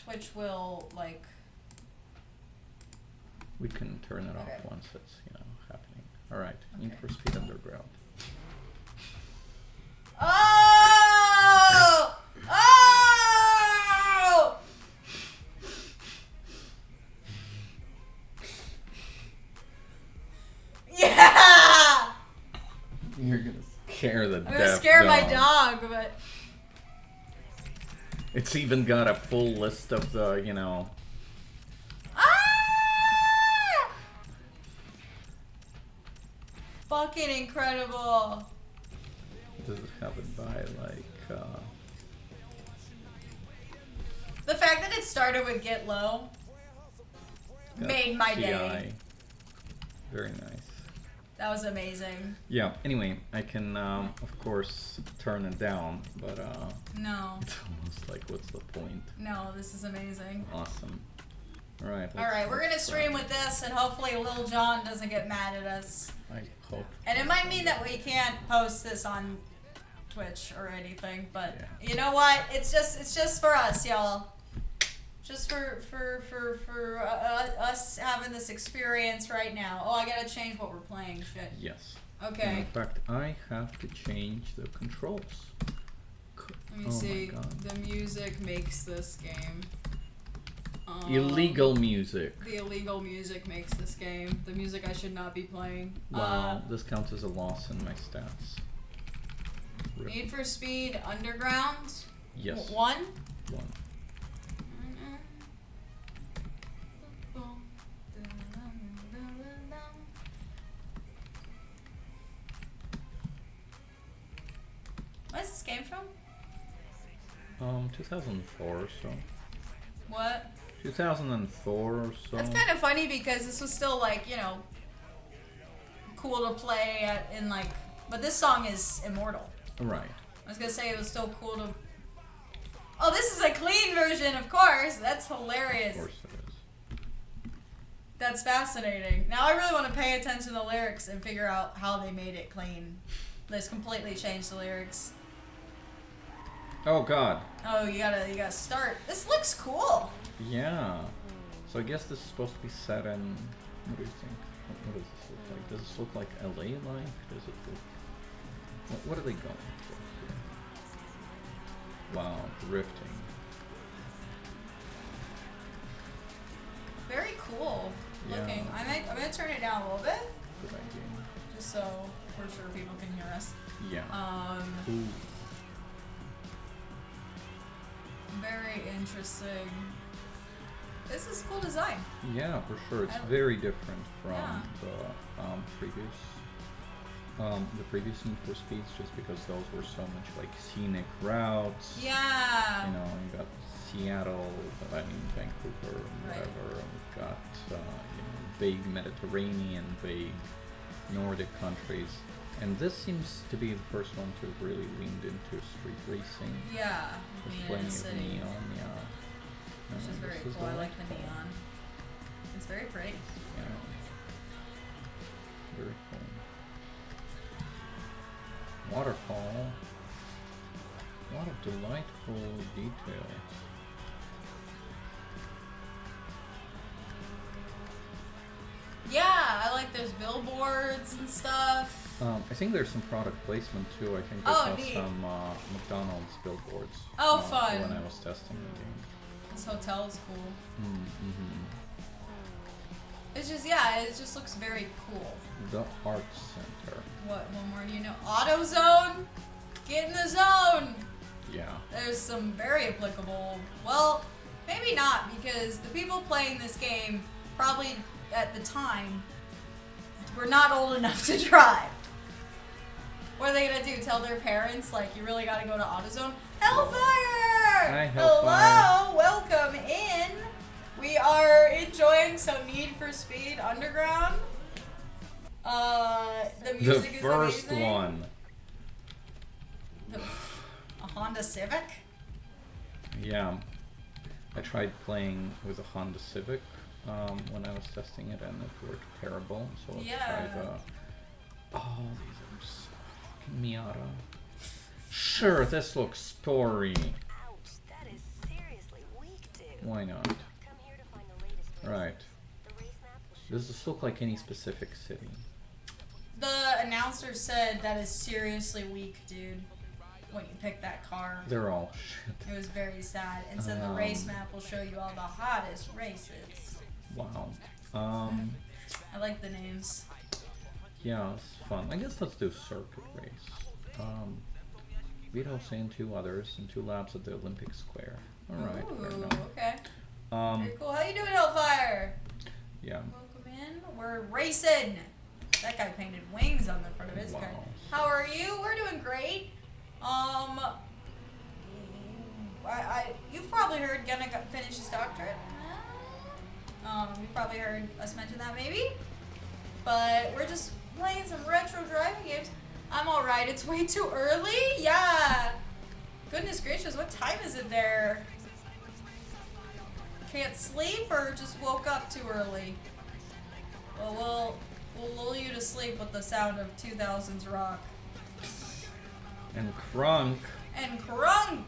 Twitch will, like... We can turn it off once it's, happening. Alright, Need for Speed Underground. Oh! Oh! Yeah! You're gonna scare the I'm deaf gonna scare my dog. dog, but... It's even got a full list of the, Ah! Fucking incredible. Does it have it by, like, The fact that it started with Get Low made my CI. day. Very nice. That was amazing. Yeah, anyway, I can, of course, turn it down, but, No. it's almost like, what's the point? No, this is amazing. Awesome. Alright. Alright, we're gonna stream with this, and hopefully Lil Jon doesn't get mad at us. I hope. And it might mean that we can't post this on Twitch or anything, but Yeah. you know what? It's just for us, y'all. Just for us having this experience right now. Oh, I gotta change what we're playing. Shit. Yes. Okay. And in fact, I have to change the controls. Let me Oh see. my God. The music makes this game. Illegal music. The illegal music makes this game. The music I should not be playing. Wow, this counts as a loss in my stats. Rip. Need for Speed Underground. Yes. One. Where's this game from? 2004 or so. What? 2004 or so. That's kind of funny because this was still like, cool to play in like, but this song is immortal. Right. I was gonna say it was still cool to. Oh, this is a clean version, of course. That's hilarious. Of course it is. That's fascinating. Now I really want to pay attention to the lyrics and figure out how they made it clean. They just completely changed the lyrics. Oh God. Oh, you gotta start. This looks cool. Yeah. So I guess this is supposed to be set in. What do you think? What does this look like? Does this look like LA like? Does it look? What are they going for here? Wow, drifting. Very cool looking. Yeah. I'm gonna turn it down a little bit, Good idea. just so we're sure people can hear us. Yeah. Ooh. Very interesting. This is cool design. Yeah, for sure. It's I- very different from Yeah. the previous Need for Speeds, just because those were so much like scenic routes. Yeah. You got Seattle, Vancouver, Right. whatever. And we've got vague Mediterranean, vague Nordic countries, and this seems to be the first one to have really leaned into street racing. Yeah. There's Neon plenty of City, neon, yeah. which is And very this cool. I like the light neon. It's very pretty. Yeah. Very cool. Waterfall. A lot of delightful details. Yeah, I like there's billboards and stuff. I think there's some product placement too. I think I Oh, saw neat. some McDonald's billboards. Oh, fun. When I was testing the game. This hotel is cool. Mm-hmm. It's just, yeah, it just looks very cool. The Arts Center. What, one more do you know? AutoZone? Get in the zone! Yeah. There's some very applicable, well, maybe not, because the people playing this game probably at the time were not old enough to drive. What are they gonna do? Tell their parents, like, you really gotta go to AutoZone? Hellfire! Hi, Hellfire. Hello! Welcome in! We are enjoying some Need for Speed Underground. The music is first amazing. one. A Honda Civic? Yeah. I tried playing with a Honda Civic when I was testing it, and it worked terrible. So let's try the. Oh, these are so fucking Miata. Sure, this looks story. Ouch, that is seriously weak, dude. Why not? Right. Does this look like any specific city? The announcer said that is seriously weak, dude. When you pick that car. They're all shit. It was very sad. And said the race map will show you all the hottest races. Wow. I like the names. Yeah, it's fun. I guess let's do circuit race. Beat Jose and 2 others in 2 laps at the Olympic Square. Alright, fair enough. Okay. Very cool. How you doing, Hellfire? Yeah. Welcome in. We're racing. That guy painted wings on the front of his car. How are you? We're doing great. You've probably heard Gunna finish his doctorate. You've probably heard us mention that maybe. But we're just playing some retro driving games. I'm alright. It's way too early? Yeah. Goodness gracious, what time is it there? Can't sleep or just woke up too early? Well, we'll lull you to sleep with the sound of 2000s rock. And Crunk. And Crunk!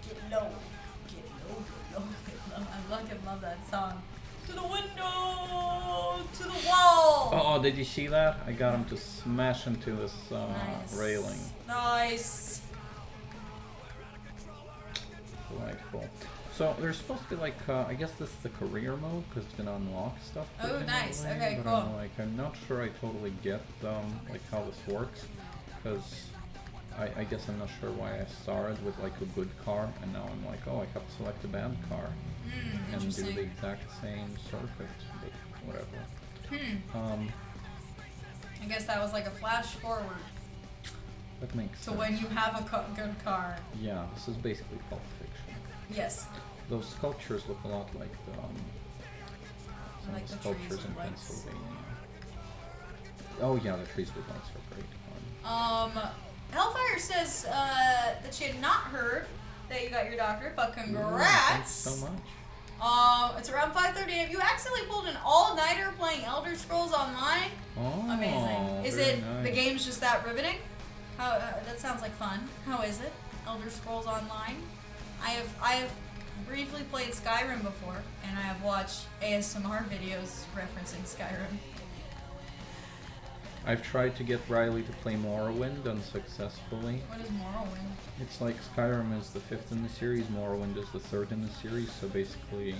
Get low. Get low, get low, get low. I fucking love that song. To the window! To the wall! Oh, did you see that? I got him to smash into this Nice. railing. Nice. Delightful. So there's supposed to be like, I guess this is the career mode because it's gonna unlock stuff. Oh, nice. presumably, Okay, but cool. I'm not sure I totally get like how this works because I guess I'm not sure why I started with like a good car and now I'm like, oh, I have to select a bad car and do Interesting. the exact same circuit, but whatever. I guess that was like a flash forward That makes to sense. when you have a good car. Yeah, this is basically Pulp Fiction. Yes. Those sculptures look a lot like the some Like of the the sculptures trees in with lights. Pennsylvania. Oh yeah, the trees with lights are great fun. Hellfire says that she had not heard that you got your doctorate, but Ooh, thanks congrats. so much. It's around 5:30 a.m. You accidentally pulled an all-nighter playing Elder Scrolls Online. Oh, Amazing. Is very it nice. the game's just that riveting? How that sounds like fun. How is it? Elder Scrolls Online. I have briefly played Skyrim before, and I have watched ASMR videos referencing Skyrim. I've tried to get Riley to play Morrowind unsuccessfully. What is Morrowind? It's like Skyrim is the 5th in the series, Morrowind is the 3rd in the series, so basically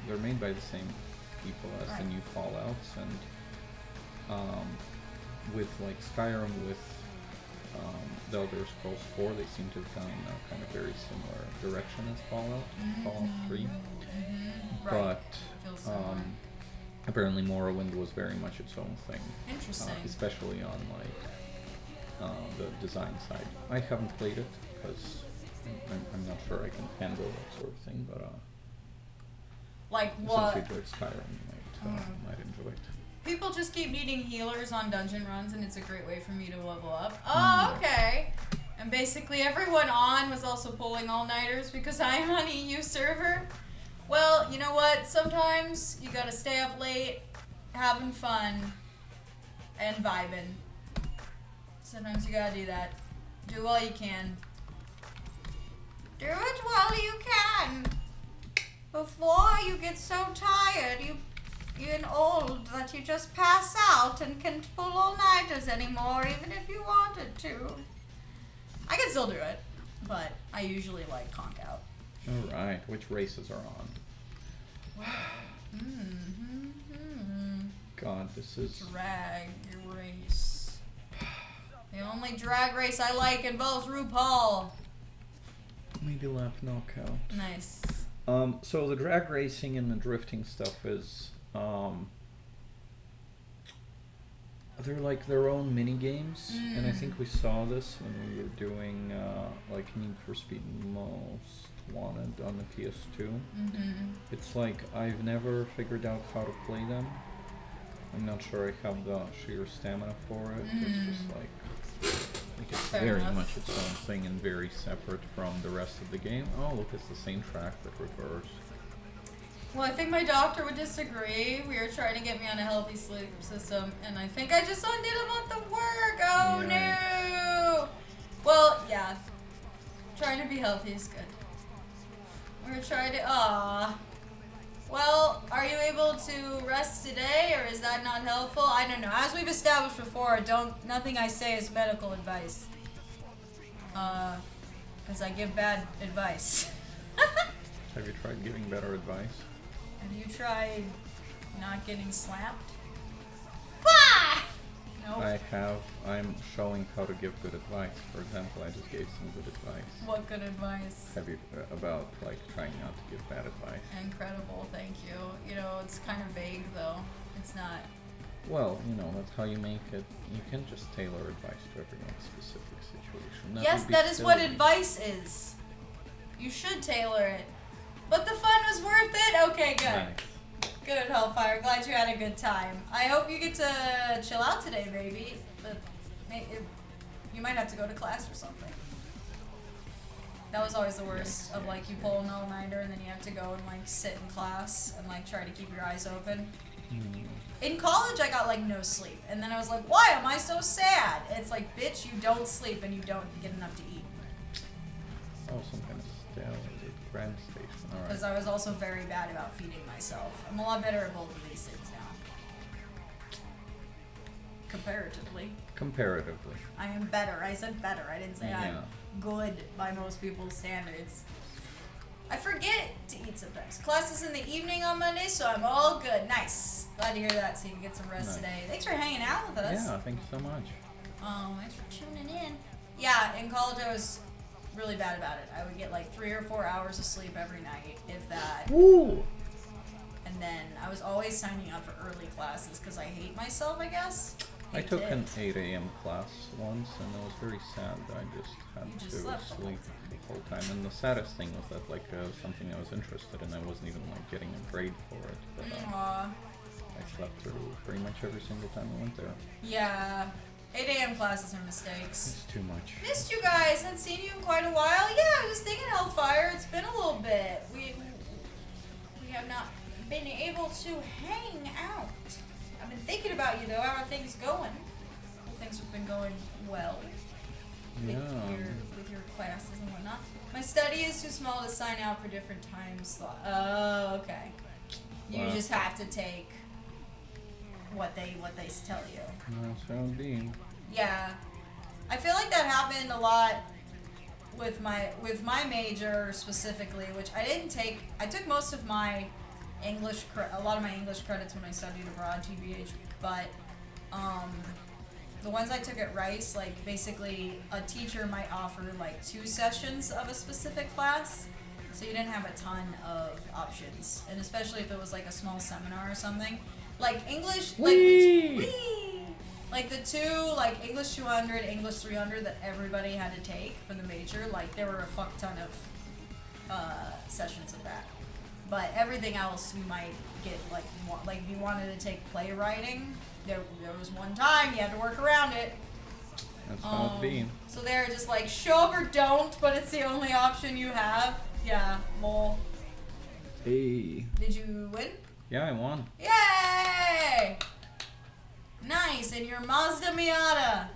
they're made by the same people as the Right. new Fallouts, and with like Skyrim with the Elder Scrolls 4, they seem to have gone in a kind of very similar direction as Fallout 3. Right. But Feels similar. apparently Morrowind was very much its own thing. Interesting. Especially on like the design side. I haven't played it because I'm not sure I can handle that sort of thing, but Like what? since you enjoyed Skyrim, you might enjoy it. People just keep needing healers on dungeon runs, and it's a great way for me to level up. Oh, okay. And basically everyone on was also pulling all-nighters because I am on EU server. Well, you know what? Sometimes you gotta stay up late, having fun, and vibing. Sometimes you gotta do that. Do all you can. Do it while you can. Before you get so tired, you're old that you just pass out and can't pull all-nighters anymore, even if you wanted to. I can still do it, but I usually like conk out. Alright, which races are on? God, this is... Drag race. The only drag race I like involves RuPaul. Maybe lap knockout. Nice. So the drag racing and the drifting stuff is... they're like their own mini games, and I think we saw this when we were doing like Need for Speed Most Wanted on the PS2. It's like I've never figured out how to play them. I'm not sure I have the sheer stamina for it. It's just like it's Fair very enough. much its own thing and very separate from the rest of the game. Oh, look, it's the same track but reversed. Well, I think my doctor would disagree. We were trying to get me on a healthy sleep system, and I think I just undid a month of work. Oh, no. Well, yeah. Trying to be healthy is good. We're trying to. Well, are you able to rest today, or is that not helpful? I don't know. As we've established before, nothing I say is medical advice. Because I give bad advice. Have you tried giving better advice? Have you tried not getting slapped? Bah! Nope. I have. I'm showing how to give good advice. For example, I just gave some good advice. What good advice? Have you about like trying not to give bad advice? Incredible, thank you. You know, it's kind of vague though. It's not. Well, you know, that's how you make it. You can just tailor advice to everyone's specific situation. Yes, that is what advice is. You should tailor it. But the fun was worth it? Okay, good. Nice. Good, Hellfire. Glad you had a good time. I hope you get to chill out today, baby. But you might have to go to class or something. That was always the worst of like you pull an all-nighter and then you have to go and like sit in class and like try to keep your eyes open. In college, I got like no sleep, and then I was like, "Why am I so sad?" It's like, bitch, you don't sleep and you don't get enough to eat. Oh, some kind of stale Grand Station. All right. Because I was also very bad about feeding myself. I'm a lot better at both of these things now. Comparatively. Comparatively. I am better. I said better. I didn't say Yeah. I'm good by most people's standards. I forget to eat sometimes. Class is in the evening on Monday, so I'm all good. Nice. Glad to hear that, so you can get some rest Nice. today. Thanks for hanging out with us. Yeah, thank you so much. Thanks for tuning in. Yeah, in college I was really bad about it. I would get like 3 or 4 hours of sleep every night, if that. Woo! And then I was always signing up for early classes because I hate myself, I guess. I Hate took it. an 8 a.m. class once, and it was very sad that I just had You to just slept the whole sleep the whole time. And the saddest thing was that like something I was interested in, I wasn't even like getting a grade for it. But Aw. I slept through pretty much every single time I went there. Yeah. 8 a.m. classes are mistakes. It's too much. Missed you guys. Hadn't seen you in quite a while. Yeah, I was thinking Hellfire. It's been a little bit. We have not been able to hang out. I've been thinking about you though. How are things going? Things have been going well Yeah. with your classes and whatnot. My study is too small to sign out for different time slots. Oh, okay. You Wow. just have to take what they tell you. That's how it be. Yeah, I feel like that happened a lot with my major specifically, which I didn't take. I took most of my a lot of my English credits when I studied abroad, TBH. But the ones I took at Rice, like basically a teacher might offer like 2 sessions of a specific class, so you didn't have a ton of options, and especially if it was like a small seminar or something. Like English, like the 2, like English 200, English 300 that everybody had to take for the major, like there were a fuck ton of sessions of that. But everything else we might get, like if you wanted to take playwriting, there was one time you had to work around it. That's how it be. So they're just like, show up or don't, but it's the only option you have. Yeah, lol. Hey. Did you win? Yeah, I won. Yay! Nice, and your Mazda Miata.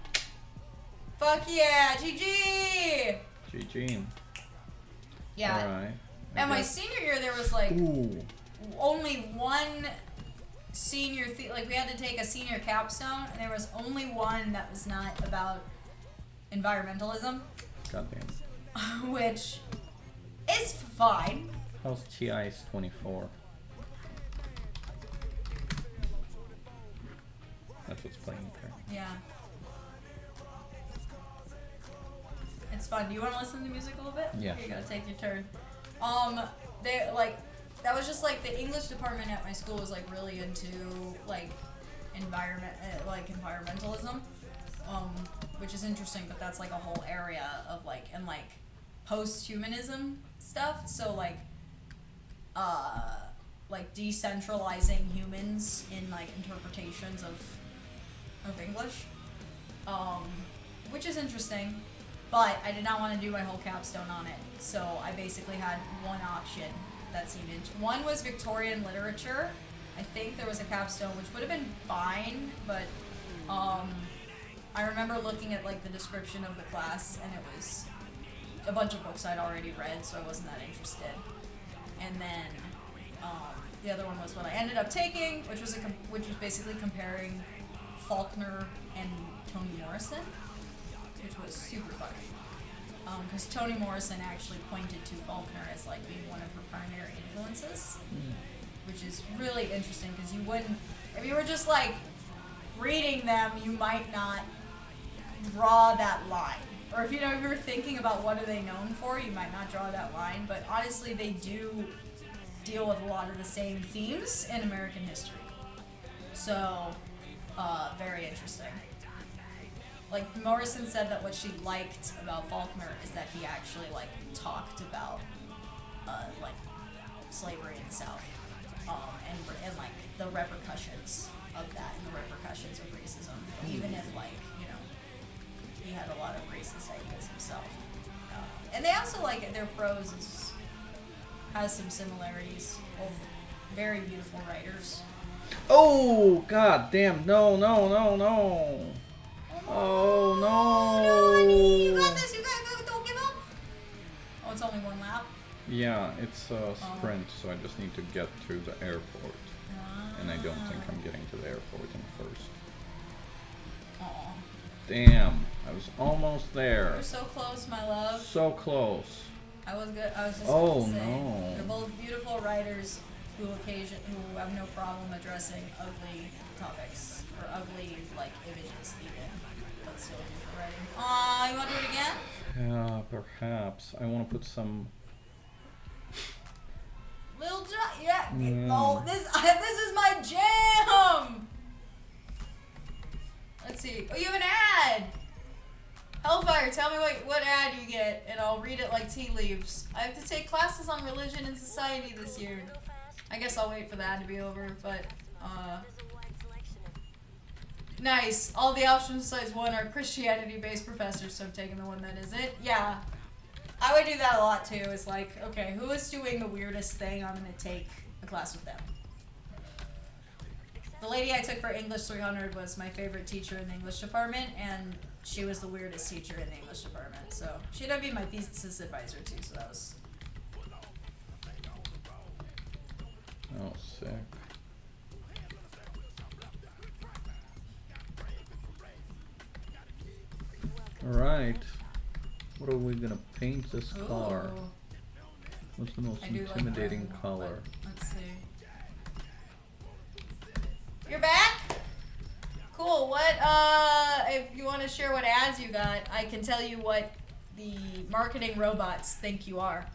Fuck yeah, GG! GG. Yeah. Alright. And my senior year, there was like Ooh. only one senior, like we had to take a senior capstone, and there was only one that was not about environmentalism, Goddamn. which is fine. How's TI's 24? That's what's playing there. Yeah. It's fun. Do you want to listen to the music a little bit? Yeah, You sure. gotta take your turn. They like that was just like the English department at my school was like really into like environmentalism, which is interesting. But that's like a whole area of like post-humanism stuff. So like decentralizing humans in like interpretations of English, which is interesting. But I did not want to do my whole capstone on it, so I basically had one option that seemed one was Victorian literature. I think there was a capstone which would have been fine, but I remember looking at like the description of the class, and it was a bunch of books I'd already read, so I wasn't that interested. and then the other one was what I ended up taking, which was basically comparing Faulkner and Toni Morrison, which was super fun. Because Toni Morrison actually pointed to Faulkner as like being one of her primary influences, which is really interesting because you wouldn't, if you were just like reading them, you might not draw that line. Or if you were thinking about what are they known for, you might not draw that line. But honestly, they do deal with a lot of the same themes in American history. So, very interesting. Like, Morrison said that what she liked about Faulkner is that he actually, like, talked about, like, slavery in the South, and, like, the repercussions of that and the repercussions of racism, even if, like, he had a lot of racist ideas himself. And they also, like, their prose has some similarities, both very beautiful writers. Oh, god damn, no. Oh, no. Honey, you got this, you gotta go, don't give up. Oh, it's only one lap? Yeah, it's a sprint, so I just need to get to the airport. And I don't think I'm getting to the airport in first. Aw. Damn, I was almost there. You're so close, my love. So close. I was just Oh, gonna say, no. they're both beautiful writers who have no problem addressing ugly topics, or ugly, like, images even, but still beautiful writing. You wanna do it again? Yeah, perhaps. I want to put some... Little yeah. Oh, this is my jam! Let's see. Oh, you have an ad! Hellfire, tell me what ad you get, and I'll read it like tea leaves. I have to take classes on religion and society this year. I guess I'll wait for the ad to be over, but, nice. All the options besides one are Christianity-based professors, so I'm taking the one that isn't. Yeah. I would do that a lot, too. It's like, okay, who is doing the weirdest thing? I'm going to take a class with them. The lady I took for English 300 was my favorite teacher in the English department, and she was the weirdest teacher in the English department. So she ended up being my thesis advisor, too, so that was... Oh, sick. Alright. What are we gonna paint this car? Ooh. What's the most I do like intimidating brown, color? but let's see. You're back? Cool. What, if you want to share what ads you got, I can tell you what the marketing robots think you are.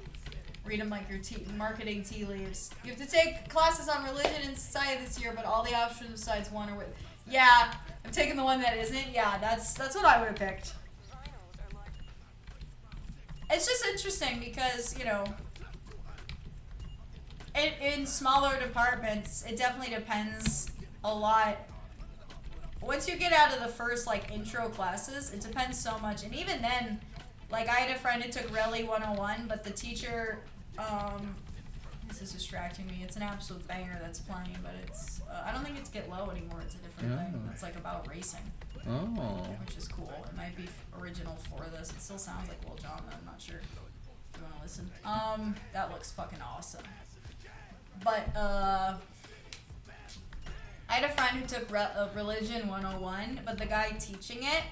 Read them like your marketing tea leaves. You have to take classes on religion and society this year, but all the options besides one are with... Yeah, I'm taking the one that isn't. Yeah, that's what I would have picked. It's just interesting because, in smaller departments, it definitely depends a lot. Once you get out of the first, like, intro classes, it depends so much. And even then, like, I had a friend who took Reli 101, but the teacher, this is distracting me. It's an absolute banger that's playing, but it's, I don't think it's Get Low anymore. It's a different thing. It's, like, about racing. Oh. Which is cool. It might be original for this. It still sounds like Lil Jon, though. I'm not sure if you want to listen. That looks fucking awesome. But, I had a friend who took Religion 101, but the guy teaching it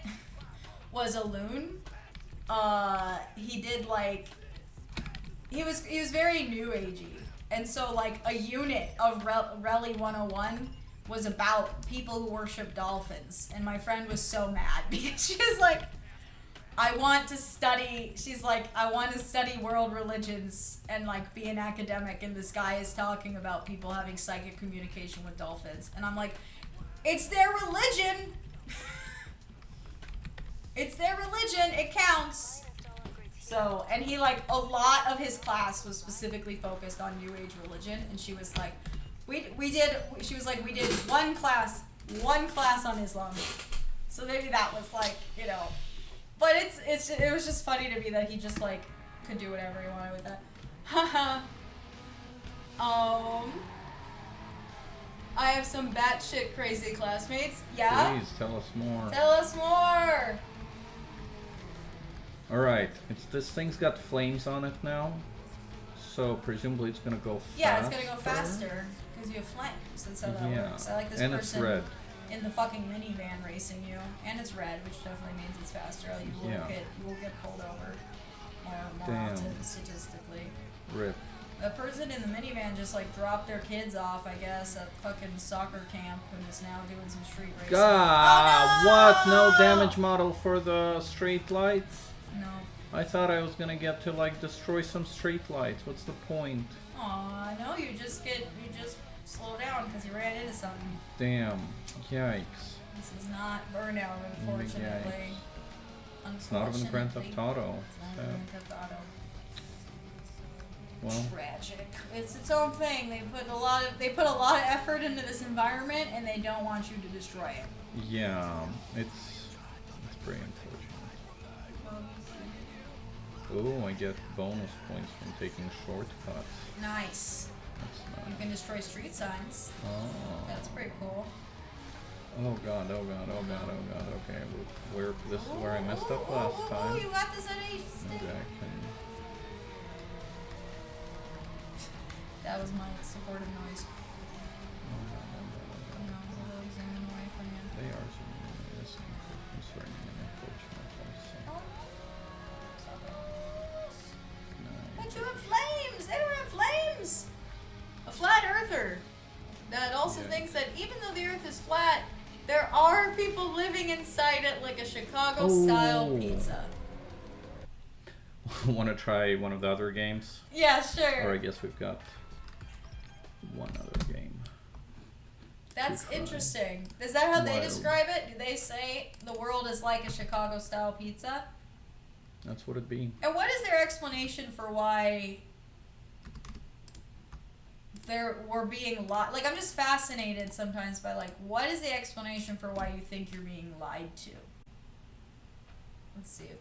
was a loon. He did, like... He was very new agey. And so, like, a unit of Reli 101 was about people who worship dolphins. And my friend was so mad because she was like, I want to study world religions and, like, be an academic, and this guy is talking about people having psychic communication with dolphins. And I'm like, it's their religion! It's their religion, it counts! So, and he, like, a lot of his class was specifically focused on New Age religion, and she was like, we did one class on Islam. So maybe that was, like, but it was just funny to me that he just, like, could do whatever he wanted with that. I have some batshit crazy classmates. Yeah? Please, tell us more. Tell us more! Alright, this thing's got flames on it now. So presumably it's gonna go faster. Yeah, it's gonna go faster because you have flames. That's how that works. I like this and person it's red. in the fucking minivan racing you, and it's red, which definitely means it's faster. You will get pulled over more often statistically. Rip. The person in the minivan just like dropped their kids off, I guess, at fucking soccer camp and is now doing some street racing. God, oh, no! what? No damage model for the street lights? No. I thought I was gonna get to like destroy some street lights. What's the point? Aw, no, you just slow down because you ran into something. Damn. Yikes. This is not burnout, unfortunately. It's not even Grand Theft Auto. It's not even Grand Theft Auto. Well, tragic. It's its own thing. They put a lot of effort into this environment, and they don't want you to destroy it. yeah, it's pretty unfortunate. Oh, I get bonus points from taking shortcuts. Nice. That's nice. You can destroy street signs. Oh. That's pretty cool. Oh god, oh god, oh god, oh god. Okay, this is where I messed up last time. Oh, you got this at a stick. Maybe I can. That was my supportive noise. Oh god, oh god, oh god. No, those zooming away from you. They are zooming away. This is concerning and unfortunate also. But you have flames! They don't have flames! A flat earther that also thinks that even though the earth is flat, there are people living inside it like a Chicago-style pizza. Want to try one of the other games? Yeah, sure. Or I guess we've got one other game. That's interesting. Is that how they describe it? Do they say the world is like a Chicago-style pizza? That's what it'd be. And what is their explanation for why we're being lied? Like, I'm just fascinated sometimes by, like, what is the explanation for why you think you're being lied to? Let's see if